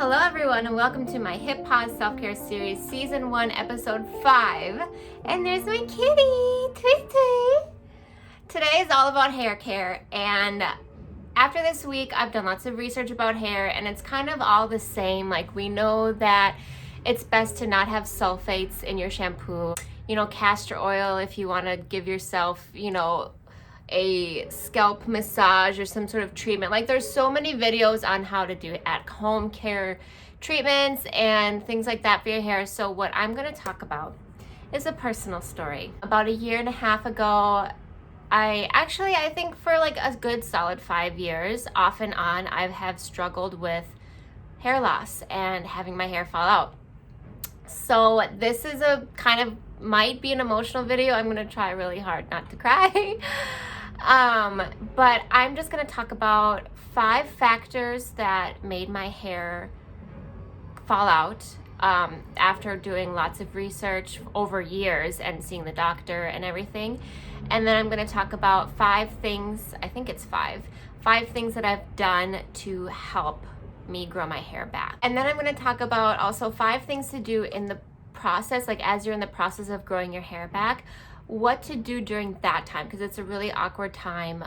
Hello everyone and welcome to my Hip Pause Self-Care Series Season 1 Episode 5. And there's my kitty, Tweet Tweet. Today is all about hair care, and after this week I've done lots of research about hair and it's kind of all the same. Like, we know that it's best to not have sulfates in your shampoo. You know, castor oil if you want to give yourself, a scalp massage or some sort of treatment. Like, there's so many videos on how to do at-home care treatments and things like that for your hair. So what I'm going to talk about is a personal story. About a year and a half ago, I think for like a good solid 5 years, off and on, I have struggled with hair loss and having my hair fall out. So this is a kind of, might be an emotional video. I'm going to try really hard not to cry. But I'm just going to talk about 5 factors that made my hair fall out after doing lots of research over years and seeing the doctor and everything. And then I'm going to talk about 5 things, I think it's 5 things that I've done to help me grow my hair back. And then I'm going to talk about also 5 things to do in the process, like as you're in the process of growing your hair back, what to do during that time, because it's a really awkward time,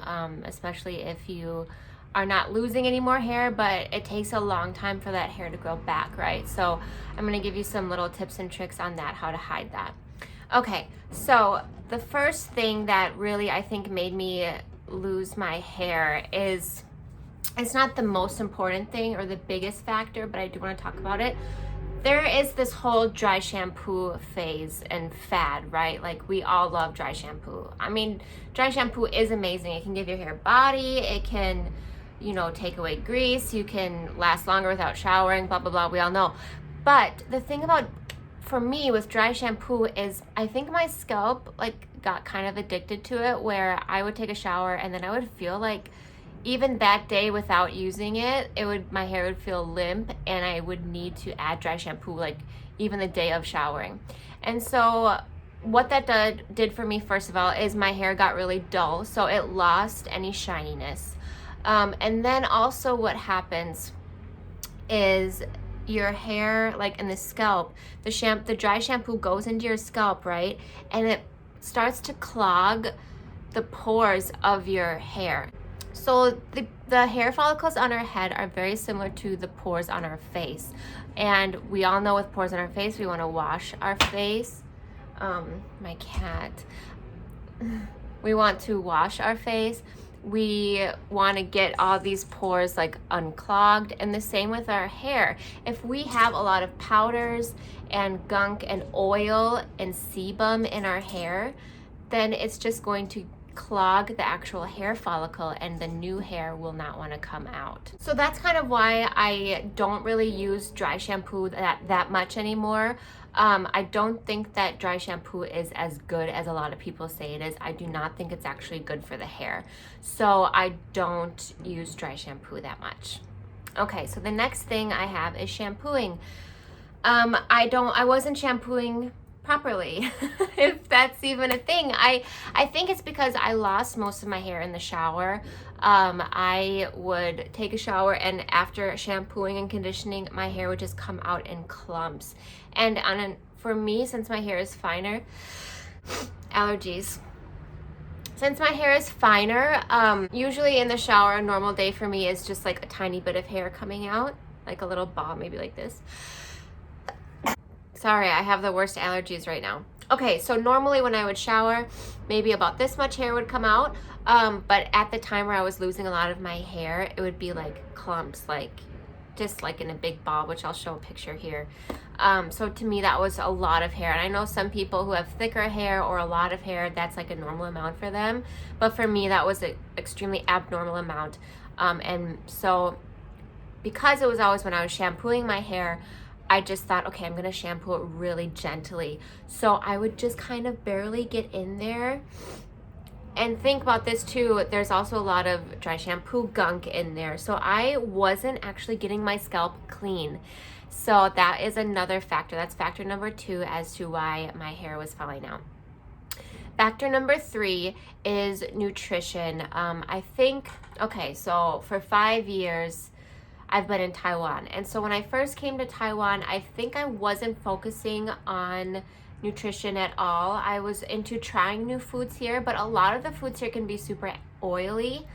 especially if you are not losing any more hair, but it takes a long time for that hair to grow back, right? So I'm going to give you some little tips and tricks on that, how to hide that. Okay, so the first thing that really I think made me lose my hair is, it's not the most important thing or the biggest factor, but I do want to talk about it. There is this whole dry shampoo phase and fad, right? Like, we all love dry shampoo. I mean, dry shampoo is amazing. It can give your hair body. It can, take away grease. You can last longer without showering, blah, blah, blah. We all know. But the thing about, for me, with dry shampoo is I think my scalp, got kind of addicted to it, where I would take a shower and then I would feel like, even that day without using it, my hair would feel limp and I would need to add dry shampoo, even the day of showering. And so what that did for me, first of all, is my hair got really dull, so it lost any shininess. And then also what happens is your hair, in the scalp, the dry shampoo goes into your scalp, right? And it starts to clog the pores of your hair. So the hair follicles on our head are very similar to the pores on our face. And we all know with pores on our face, we want to wash our face. My cat. We want to wash our face. We want to get all these pores unclogged, and the same with our hair. If we have a lot of powders and gunk and oil and sebum in our hair, then it's just going to clog the actual hair follicle and the new hair will not want to come out. So that's kind of why I don't really use dry shampoo that much anymore. I don't think that dry shampoo is as good as a lot of people say it is. I do not think it's actually good for the hair. So I don't use dry shampoo that much. Okay, so the next thing I have is shampooing. I wasn't shampooing properly, if that's even a thing. I think it's because I lost most of my hair in the shower. I would take a shower, and after shampooing and conditioning, my hair would just come out in clumps. And for me, since my hair is finer, allergies. Since my hair is finer, usually in the shower, a normal day for me is just a tiny bit of hair coming out, like a little ball, maybe like this. Sorry, I have the worst allergies right now. Okay, so normally when I would shower, maybe about this much hair would come out. But at the time where I was losing a lot of my hair, it would be clumps, just in a big ball, which I'll show a picture here. So to me, that was a lot of hair. And I know some people who have thicker hair or a lot of hair, that's a normal amount for them. But for me, that was an extremely abnormal amount. And so because it was always when I was shampooing my hair, I just thought, okay, I'm going to shampoo it really gently. So I would just kind of barely get in there. And think about this too, there's also a lot of dry shampoo gunk in there. So I wasn't actually getting my scalp clean. So that is another factor. That's factor number 2 as to why my hair was falling out. Factor number 3 is nutrition. I think, okay, so for 5 years, I've been in Taiwan. And so when I first came to Taiwan, I think I wasn't focusing on nutrition at all. I was into trying new foods here, but a lot of the foods here can be super oily,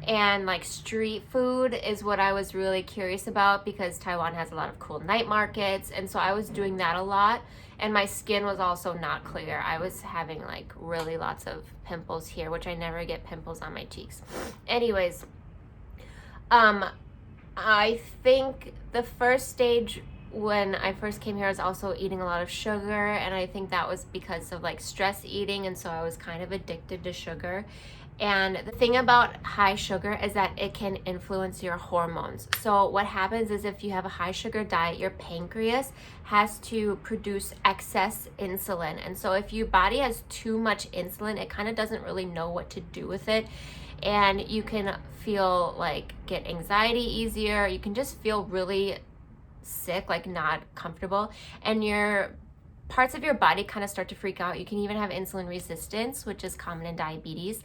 and like street food is what I was really curious about because Taiwan has a lot of cool night markets, and so I was doing that a lot. And my skin was also not clear. I was having like really lots of pimples here, which I never get pimples on my cheeks. Anyways, I think the first stage when I first came here, I was also eating a lot of sugar, and I think that was because of like stress eating, and so I was kind of addicted to sugar. And the thing about high sugar is that it can influence your hormones. So what happens is if you have a high sugar diet, your pancreas has to produce excess insulin. And so if your body has too much insulin, it kind of doesn't really know what to do with it. And you can feel like get anxiety easier. You can just feel really sick, like not comfortable. And your parts of your body kind of start to freak out. You can even have insulin resistance, which is common in diabetes.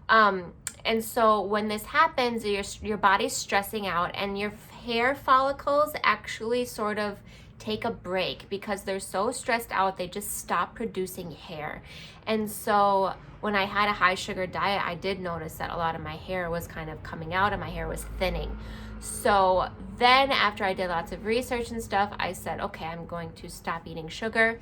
And so when this happens, your body's stressing out, and your hair follicles actually sort of take a break because they're so stressed out, they just stop producing hair. And so when I had a high sugar diet, I did notice that a lot of my hair was kind of coming out and my hair was thinning. So then after I did lots of research and stuff, I said, okay, I'm going to stop eating sugar.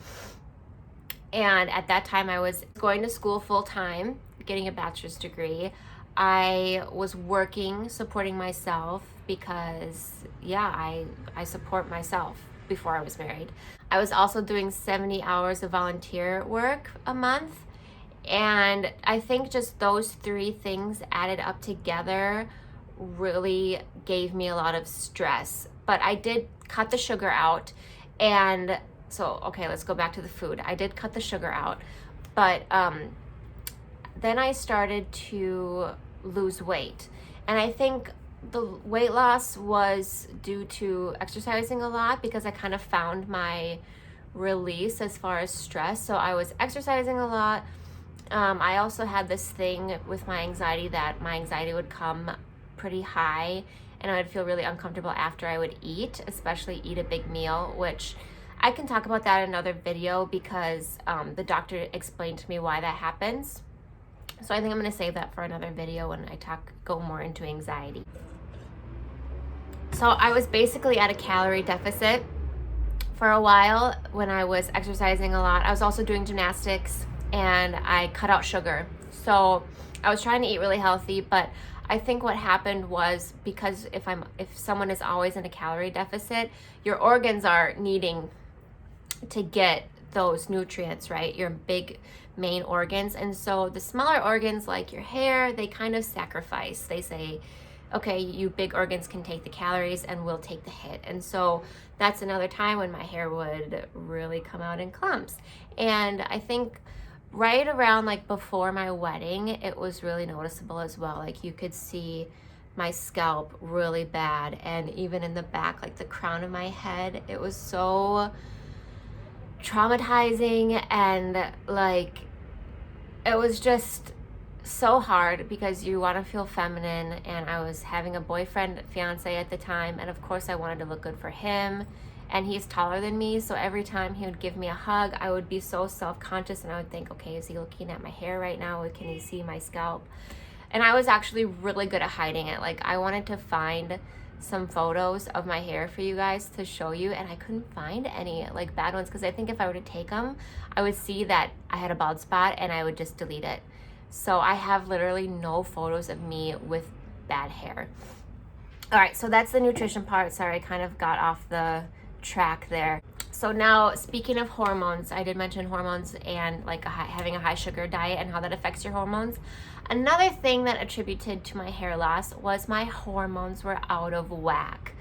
And at that time I was going to school full time, getting a bachelor's degree. I was working, supporting myself because I support myself before I was married. I was also doing 70 hours of volunteer work a month. And I think just those three things added up together really gave me a lot of stress. But I did cut the sugar out. And so, okay, let's go back to the food. I did cut the sugar out, but then I started to lose weight. And I think the weight loss was due to exercising a lot because I kind of found my release as far as stress. So I was exercising a lot. I also had this thing with my anxiety that my anxiety would come pretty high and I would feel really uncomfortable after I would eat, especially eat a big meal, which I can talk about that in another video because the doctor explained to me why that happens. So I think I'm going to save that for another video when I go more into anxiety. So I was basically at a calorie deficit for a while when I was exercising a lot. I was also doing gymnastics and I cut out sugar. So I was trying to eat really healthy, but I think what happened was because if someone is always in a calorie deficit, your organs are needing to get those nutrients, right? Your big main organs. And so the smaller organs like your hair, they kind of sacrifice. They say, okay, you big organs can take the calories and we'll take the hit. And so that's another time when my hair would really come out in clumps. And I think right around like before my wedding, it was really noticeable as well. Like you could see my scalp really bad. And even in the back, like the crown of my head, it was so traumatizing, and like it was just so hard because you want to feel feminine, and I was having a fiance at the time, and of course I wanted to look good for him, and he's taller than me, so every time he would give me a hug I would be so self-conscious, and I would think, okay, is he looking at my hair right now? Can he see my scalp? And I was actually really good at hiding it. Like I wanted to find some photos of my hair for you guys to show you, and I couldn't find any like bad ones because I think if I were to take them I would see that I had a bald spot and I would just delete it. So I have literally no photos of me with bad hair. All right, so that's the nutrition part. Sorry, I kind of got off the track there. So now, speaking of hormones, I did mention hormones and like having a high sugar diet and how that affects your hormones. Another thing that attributed to my hair loss was my hormones were out of whack.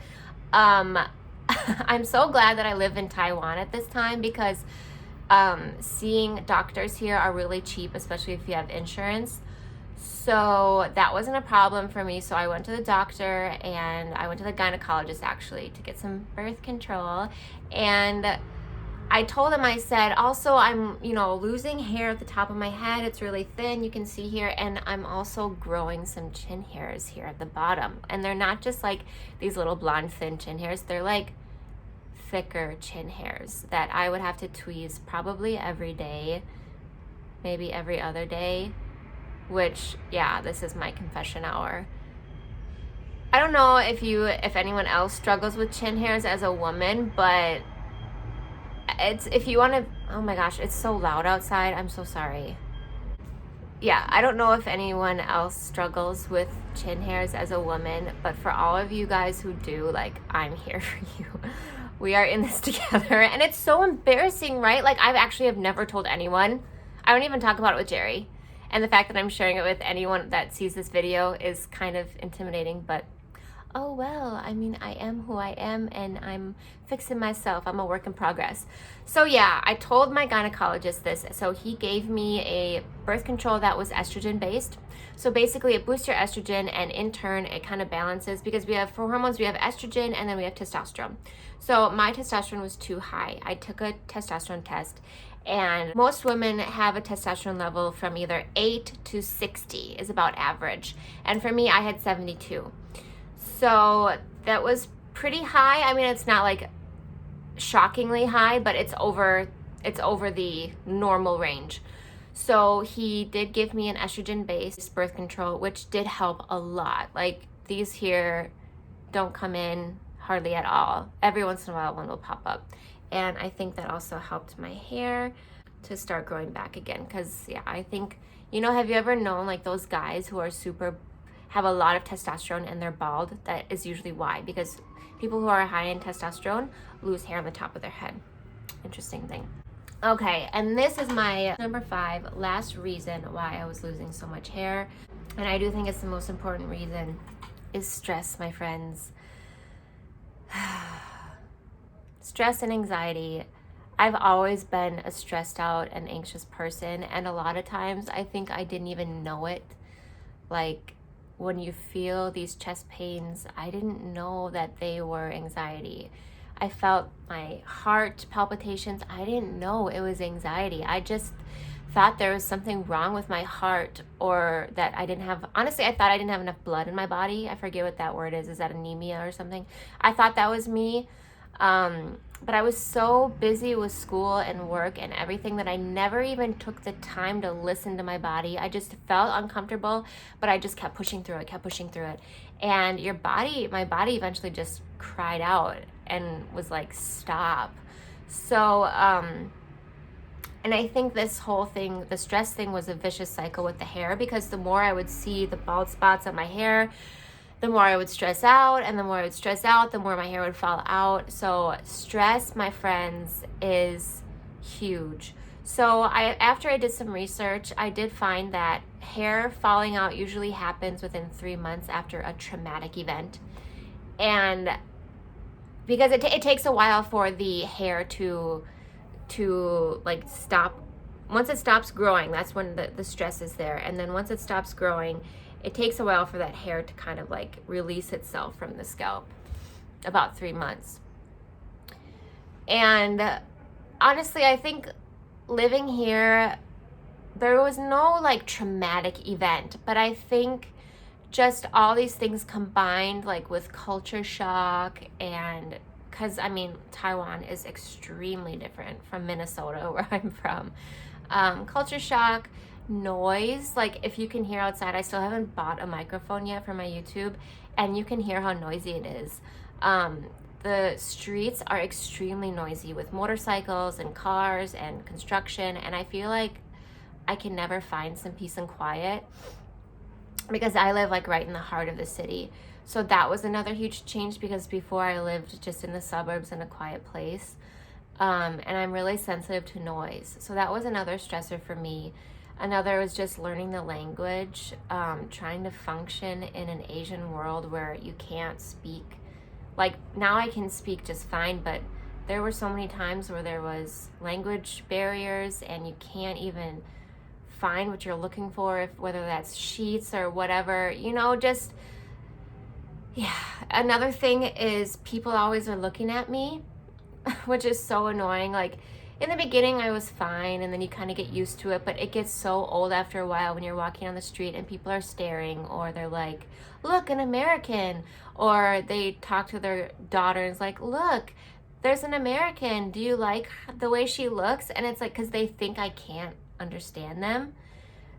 I'm so glad that I live in Taiwan at this time because seeing doctors here are really cheap, especially if you have insurance. So that wasn't a problem for me. So I went to the doctor and I went to the gynecologist actually to get some birth control. And I told him, I said, also, I'm, losing hair at the top of my head. It's really thin, you can see here. And I'm also growing some chin hairs here at the bottom. And they're not just like these little blonde, thin chin hairs. They're like thicker chin hairs that I would have to tweeze probably every day, maybe every other day, which, yeah, this is my confession hour. I don't know if anyone else struggles with chin hairs as a woman, but if you want to, oh my gosh, it's so loud outside. I'm so sorry. Yeah, I don't know if anyone else struggles with chin hairs as a woman, but for all of you guys who do, like, I'm here for you. We are in this together, and it's so embarrassing, right? Like, have never told anyone. I don't even talk about it with Jerry. And the fact that I'm sharing it with anyone that sees this video is kind of intimidating, but oh well, I mean, I am who I am, and I'm fixing myself. I'm a work in progress. So yeah, I told my gynecologist this. So he gave me a birth control that was estrogen based. So basically it boosts your estrogen, and in turn it kind of balances, because for hormones we have estrogen and then we have testosterone. So my testosterone was too high. I took a testosterone test, and most women have a testosterone level from either 8 to 60 is about average. And for me, I had 72. So that was pretty high. I mean, it's not like shockingly high, but it's over the normal range. So he did give me an estrogen-based birth control, which did help a lot. Like, these here don't come in hardly at all. Every once in a while one will pop up. And I think that also helped my hair to start growing back again. Because, yeah, I think, have you ever known like those guys who are have a lot of testosterone and they're bald? That is usually why, because people who are high in testosterone lose hair on the top of their head. Interesting thing. Okay, and this is my number 5 last reason why I was losing so much hair. And I do think it's the most important reason, is stress, my friends. Stress and anxiety. I've always been a stressed out and anxious person, and a lot of times I think I didn't even know it. Like, when you feel these chest pains, I didn't know that they were anxiety. I felt my heart palpitations. I didn't know it was anxiety. I just thought there was something wrong with my heart, or that honestly, I thought I didn't have enough blood in my body. I forget what that word is. Is that anemia or something? I thought that was me. But I was so busy with school and work and everything that I never even took the time to listen to my body. I just felt uncomfortable, but I just kept pushing through it. And my body eventually just cried out and was like, stop. So, and I think this whole thing, the stress thing, was a vicious cycle with the hair, because the more I would see the bald spots on my hair, the more I would stress out, and the more I would stress out, the more my hair would fall out. So stress, my friends, is huge. So after I did some research, I did find that hair falling out usually happens within 3 months after a traumatic event. And because it takes a while for the hair to like stop. Once it stops growing, that's when the stress is there. And then once it stops growing, it takes a while for that hair to kind of like release itself from the scalp, about 3 months. And honestly, I think living here, there was no like traumatic event, but I think just all these things combined, like with culture shock, and because I mean, Taiwan is extremely different from Minnesota, where I'm from. Culture shock, noise, like if you can hear outside, I still haven't bought a microphone yet for my YouTube, and you can hear how noisy it is. The streets are extremely noisy with motorcycles and cars and construction, and I feel like I can never find some peace and quiet because I live like right in the heart of the city. So that was another huge change, because before I lived just in the suburbs in a quiet place, and I'm really sensitive to noise. So that was another stressor for me. Another was just learning the language, trying to function in an Asian world where you can't speak. Like, now I can speak just fine, but there were so many times where there was language barriers and you can't even find what you're looking for, whether that's sheets or whatever, just, yeah. Another thing is people always are looking at me, which is so annoying. Like in the beginning I was fine, and then you kind of get used to it, but it gets so old after a while when you're walking on the street and people are staring, or they're like, look, an American, or they talk to their daughters like, look, there's an American, do you like the way she looks? And it's like, because they think I can't understand them.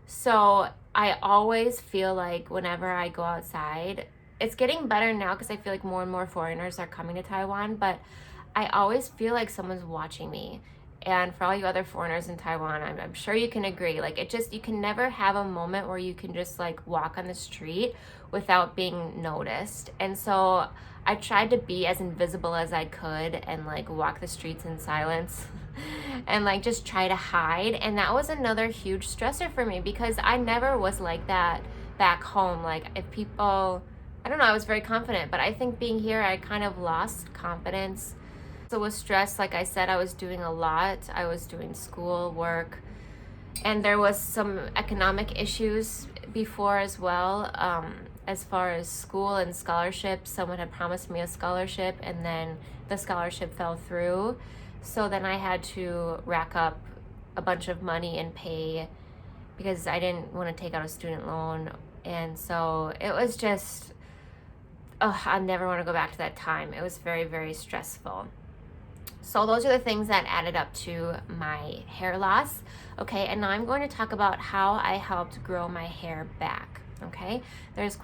So I always feel like whenever I go outside, it's getting better now because I feel like more and more foreigners are coming to Taiwan, but I always feel like someone's watching me. And for all you other foreigners in Taiwan, I'm sure you can agree, like it just, you can never have a moment where you can just like walk on the street without being noticed. And so I tried to be as invisible as I could and like walk the streets in silence and like just try to hide. And that was another huge stressor for me because I never was like that back home. Like if people, I don't know, I was very confident, but I think being here, I kind of lost confidence. So with stress, like I said, I was doing a lot. I was doing school, work, and there was some economic issues before as well. As far as school and scholarships, someone had promised me a scholarship and then the scholarship fell through. So then I had to rack up a bunch of money and pay because I didn't want to take out a student loan. And so it was just, I never want to go back to that time. It was very, very stressful. So those are the things that added up to my hair loss. Okay, and now I'm going to talk about how I helped grow my hair back. Okay, there's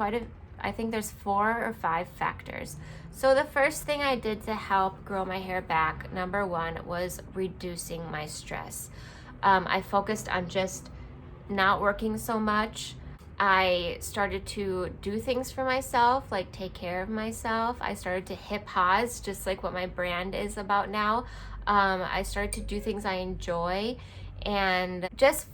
I think there's 4 or 5 factors. So the first thing I did to help grow my hair back, number 1, was reducing my stress. I focused on just not working so much. I started to do things for myself, like take care of myself. I started to hip pause, just like what my brand is about now. I started to do things I enjoy, and just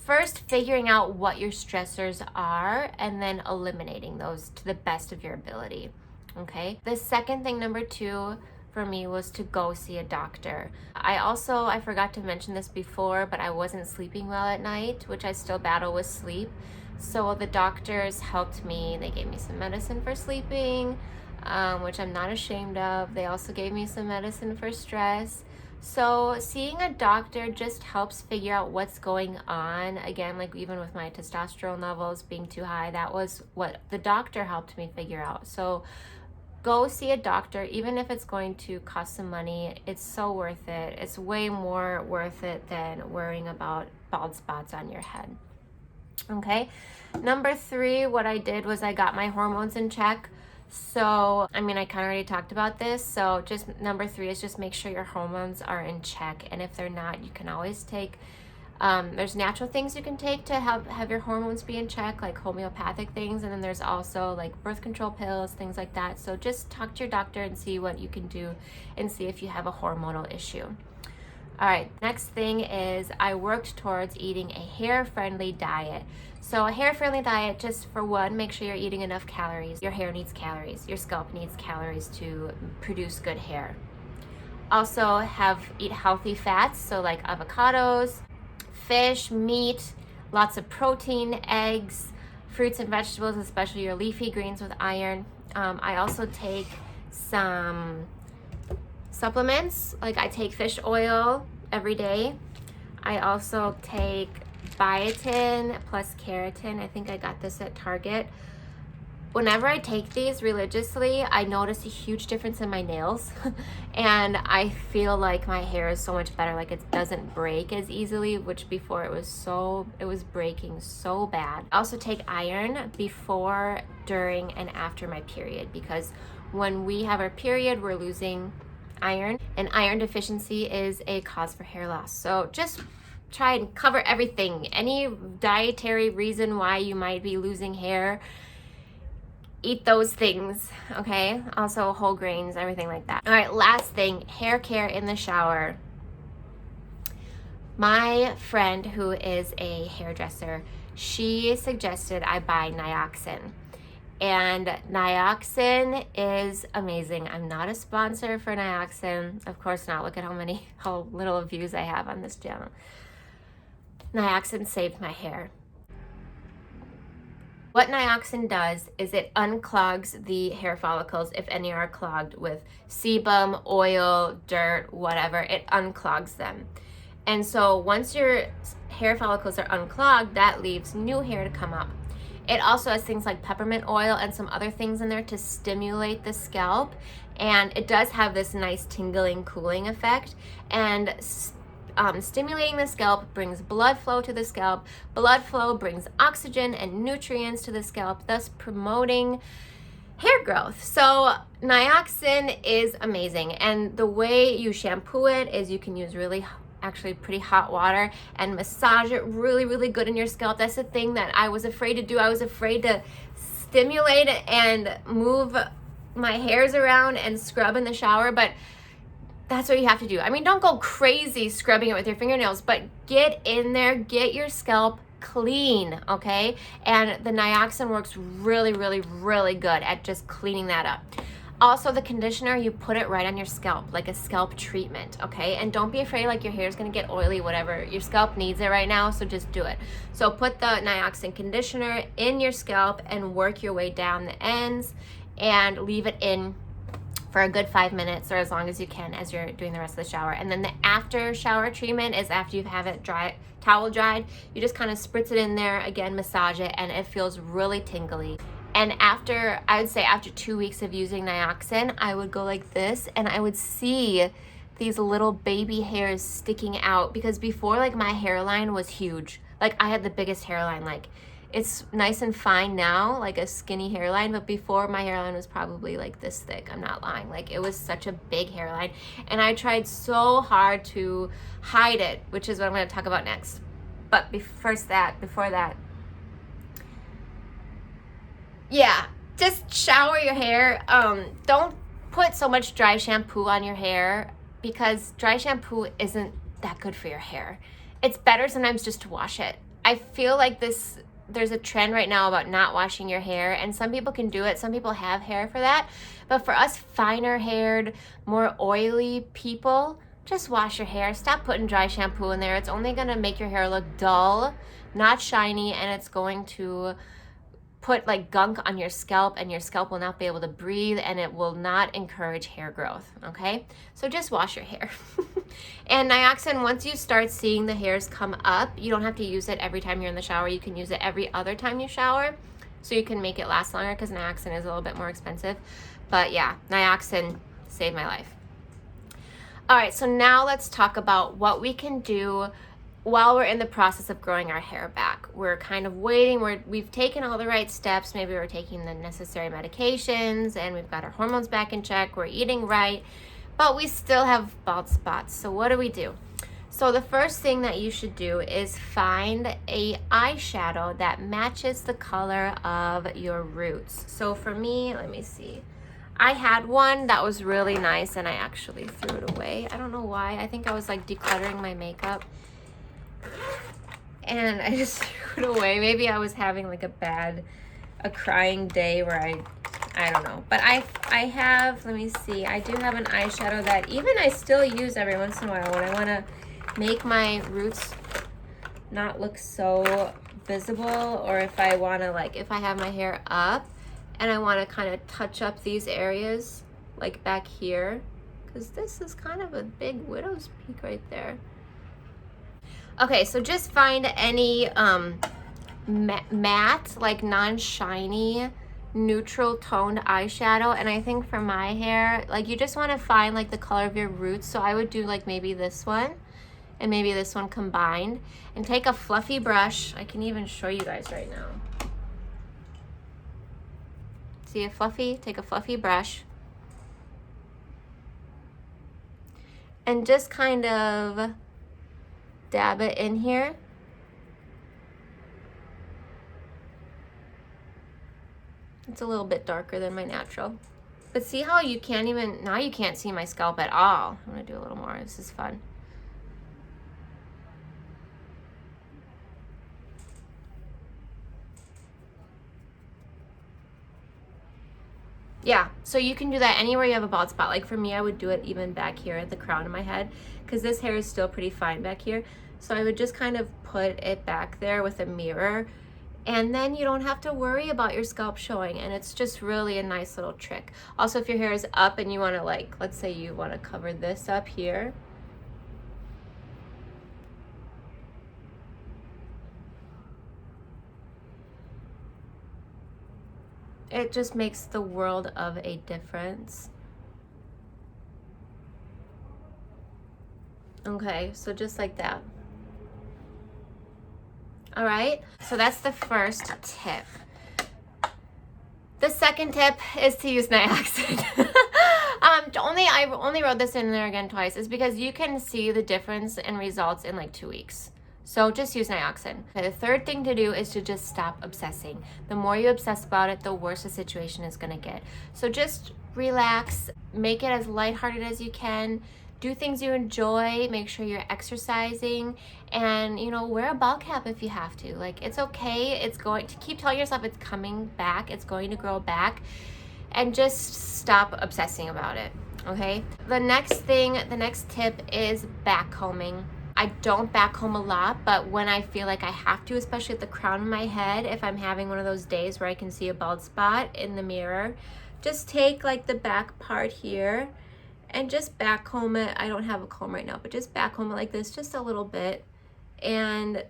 first figuring out what your stressors are and then eliminating those to the best of your ability. Okay. The second thing, number 2, for me was to go see a doctor. I forgot to mention this before, but I wasn't sleeping well at night, which I still battle with sleep. So the doctors helped me. They gave me some medicine for sleeping, which I'm not ashamed of. They also gave me some medicine for stress. So seeing a doctor just helps figure out what's going on. Again, like even with my testosterone levels being too high, that was what the doctor helped me figure out. So go see a doctor, even if it's going to cost some money. It's so worth it. It's way more worth it than worrying about bald spots on your head. Okay, number 3, what I did was I got my hormones in check. So, I kind of already talked about this. So just number 3 is just make sure your hormones are in check. And if they're not, you can always take, there's natural things you can take to help have your hormones be in check, like homeopathic things. And then there's also like birth control pills, things like that. So just talk to your doctor and see what you can do and see if you have a hormonal issue. All right, next thing is I worked towards eating a hair-friendly diet. So a hair-friendly diet, just for one, make sure you're eating enough calories. Your hair needs calories. Your scalp needs calories to produce good hair. Also eat healthy fats, so like avocados, fish, meat, lots of protein, eggs, fruits and vegetables, especially your leafy greens with iron. I also take some supplements, like I take fish oil every day. I also take biotin plus keratin. I think I got this at Target. Whenever I take these religiously, I notice a huge difference in my nails and I feel like my hair is so much better. Like it doesn't break as easily, which before it was breaking so bad. I also take iron before, during, and after my period, because when we have our period, we're losing iron, and iron deficiency is a cause for hair loss. So just try and cover everything. Any dietary reason why you might be losing hair, eat those things, okay? Also whole grains, everything like that. All right, last thing, hair care in the shower. My friend who is a hairdresser, she suggested I buy Nioxin. And Nioxin is amazing. I'm not a sponsor for Nioxin. Of course not. Look at how little views I have on this channel. Nioxin saved my hair. What Nioxin does is it unclogs the hair follicles if any are clogged with sebum, oil, dirt, whatever. It unclogs them. And so once your hair follicles are unclogged, that leaves new hair to come up. It also has things like peppermint oil and some other things in there to stimulate the scalp. And it does have this nice tingling, cooling effect. And stimulating the scalp brings blood flow to the scalp. Blood flow brings oxygen and nutrients to the scalp, thus promoting hair growth. So Nioxin is amazing. And the way you shampoo it is you can use actually pretty hot water and massage it really good in your scalp. That's the thing that I was afraid to do. I was afraid to stimulate it and move my hairs around and scrub in the shower, but that's what you have to do. I mean, don't go crazy scrubbing it with your fingernails, but get in there, get your scalp clean, okay? And the Nioxin works really good at just cleaning that up. Also, the conditioner, you put it right on your scalp, like a scalp treatment, okay? And don't be afraid like your hair is gonna get oily, whatever. Your scalp needs it right now, so just do it. So put the Nioxin conditioner in your scalp and work your way down the ends and leave it in for a good 5 minutes or as long as you can as you're doing the rest of the shower. And then the after shower treatment is after you have it towel dried, you just kind of spritz it in there, again, massage it, and it feels really tingly. And I would say after 2 weeks of using Nioxin, I would go like this and I would see these little baby hairs sticking out, because before, like, my hairline was huge. Like, I had the biggest hairline. Like, it's nice and fine now, like a skinny hairline, but before my hairline was probably like this thick. I'm not lying. Like, it was such a big hairline, and I tried so hard to hide it, which is what I'm going to talk about next. But before that, yeah, just shower your hair. Don't put so much dry shampoo on your hair, because dry shampoo isn't that good for your hair. It's better sometimes just to wash it. I feel like there's a trend right now about not washing your hair, and some people can do it. Some people have hair for that. But for us finer haired, more oily people, just wash your hair. Stop putting dry shampoo in there. It's only going to make your hair look dull, not shiny, and it's going to put like gunk on your scalp, and your scalp will not be able to breathe, and it will not encourage hair growth, okay? So just wash your hair. And Nioxin, once you start seeing the hairs come up, you don't have to use it every time you're in the shower. You can use it every other time you shower, so you can make it last longer, because Nioxin is a little bit more expensive. But yeah, Nioxin saved my life. All right, so now let's talk about what we can do while we're in the process of growing our hair back. We're kind of waiting, we've taken all the right steps, maybe we're taking the necessary medications, and we've got our hormones back in check, we're eating right, but we still have bald spots. So what do? So the first thing that you should do is find a eyeshadow that matches the color of your roots. So for me, let me see. I had one that was really nice, and I actually threw it away. I don't know why. I think I was like decluttering my makeup, and I just threw it away. Maybe I was having like a crying day where I don't know. But I have, let me see, I do have an eyeshadow that even I still use every once in a while when I want to make my roots not look so visible, or if I want to, like, if I have my hair up and I want to kind of touch up these areas, like back here, because this is kind of a big widow's peak right there. Okay, so just find any matte, like non-shiny, neutral toned eyeshadow. And I think for my hair, like, you just want to find like the color of your roots. So I would do like maybe this one and maybe this one combined, and take a fluffy brush. I can even show you guys right now. See take a fluffy brush and just kind of dab it in here. It's a little bit darker than my natural. But see how you can't even, now you can't see my scalp at all. I'm gonna do a little more, this is fun. Yeah, so you can do that anywhere you have a bald spot. Like for me, I would do it even back here at the crown of my head, because this hair is still pretty fine back here. So I would just kind of put it back there with a mirror and then you don't have to worry about your scalp showing, and it's just really a nice little trick. Also, if your hair is up and you want to, like, let's say you want to cover this up here, it just makes the world of a difference. Okay, so just like that. All right, so that's the first tip. The second tip is to use Nioxin. I only wrote this in there again twice, is because you can see the difference in results in like 2 weeks. So just use Nioxin. Okay, the third thing to do is to just stop obsessing. The more you obsess about it, the worse the situation is gonna get. So just relax, make it as lighthearted as you can. Do things you enjoy, make sure you're exercising, and wear a ball cap if you have to. Like, it's okay. It's going to keep telling yourself it's coming back, it's going to grow back, and just stop obsessing about it. Okay? The next tip is backcombing. I don't backcomb a lot, but when I feel like I have to, especially at the crown of my head, if I'm having one of those days where I can see a bald spot in the mirror, just take like the back part here and just backcomb it. I don't have a comb right now, but just backcomb it like this, just a little bit. And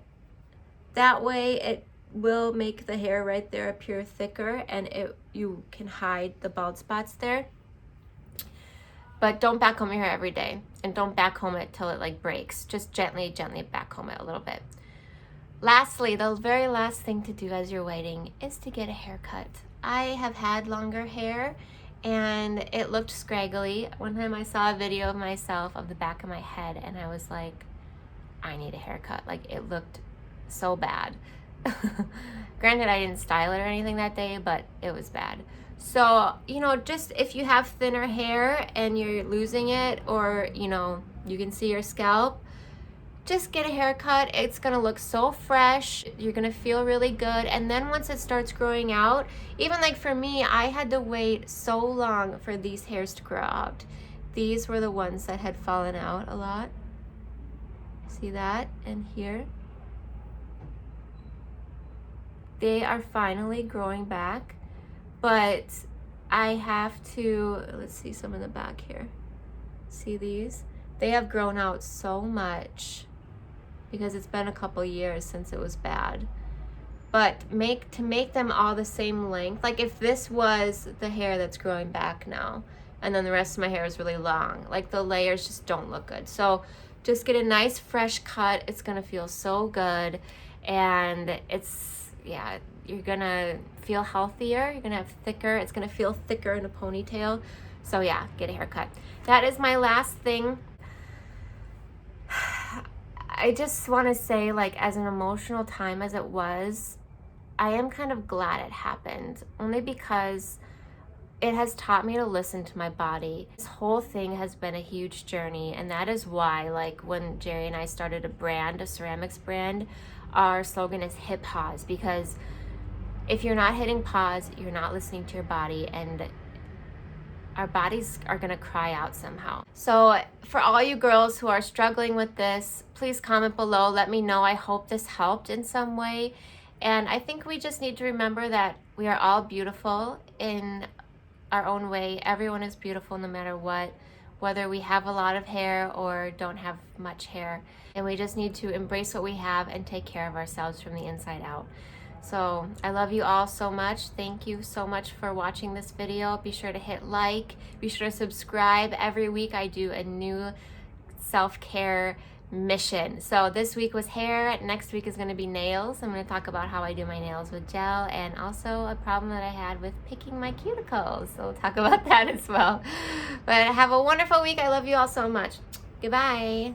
that way it will make the hair right there appear thicker, and you can hide the bald spots there. But don't backcomb your hair every day, and don't backcomb it till it like breaks. Just gently backcomb it a little bit. Lastly, the very last thing to do as you're waiting is to get a haircut. I have had longer hair, and it looked scraggly. One time I saw a video of myself of the back of my head, and I was like, I need a haircut. Like, it looked so bad. Granted, I didn't style it or anything that day, but it was bad. So, just if you have thinner hair and you're losing it, or, you can see your scalp, just get a haircut. It's gonna look so fresh. You're gonna feel really good. And then once it starts growing out, even like for me, I had to wait so long for these hairs to grow out. These were the ones that had fallen out a lot. See that? And here. They are finally growing back, but I have to, let's see some in the back here. See these? They have grown out so much because it's been a couple years since it was bad. But to make them all the same length, like if this was the hair that's growing back now, and then the rest of my hair is really long, like the layers just don't look good. So just get a nice fresh cut. It's gonna feel so good, and you're gonna feel healthier. You're gonna have thicker, it's gonna feel thicker in a ponytail. So yeah, get a haircut. That is my last thing. I just want to say, like, as an emotional time as it was, I am kind of glad it happened, only because it has taught me to listen to my body. This whole thing has been a huge journey, and that is why, like, when Jerry and I started a ceramics brand, our slogan is hit pause, because if you're not hitting pause, you're not listening to your body, and our bodies are gonna cry out somehow. So for all you girls who are struggling with this, please comment below. Let me know. I hope this helped in some way. And I think we just need to remember that we are all beautiful in our own way. Everyone is beautiful no matter what, whether we have a lot of hair or don't have much hair. And we just need to embrace what we have and take care of ourselves from the inside out. So I love you all so much. Thank you so much for watching this video. Be sure to hit like, be sure to subscribe. Every week I do a new self-care mission. So this week was hair, next week is going to be nails. I'm going to talk about how I do my nails with gel, and also a problem that I had with picking my cuticles. So we'll talk about that as well. But have a wonderful week. I love you all so much. Goodbye.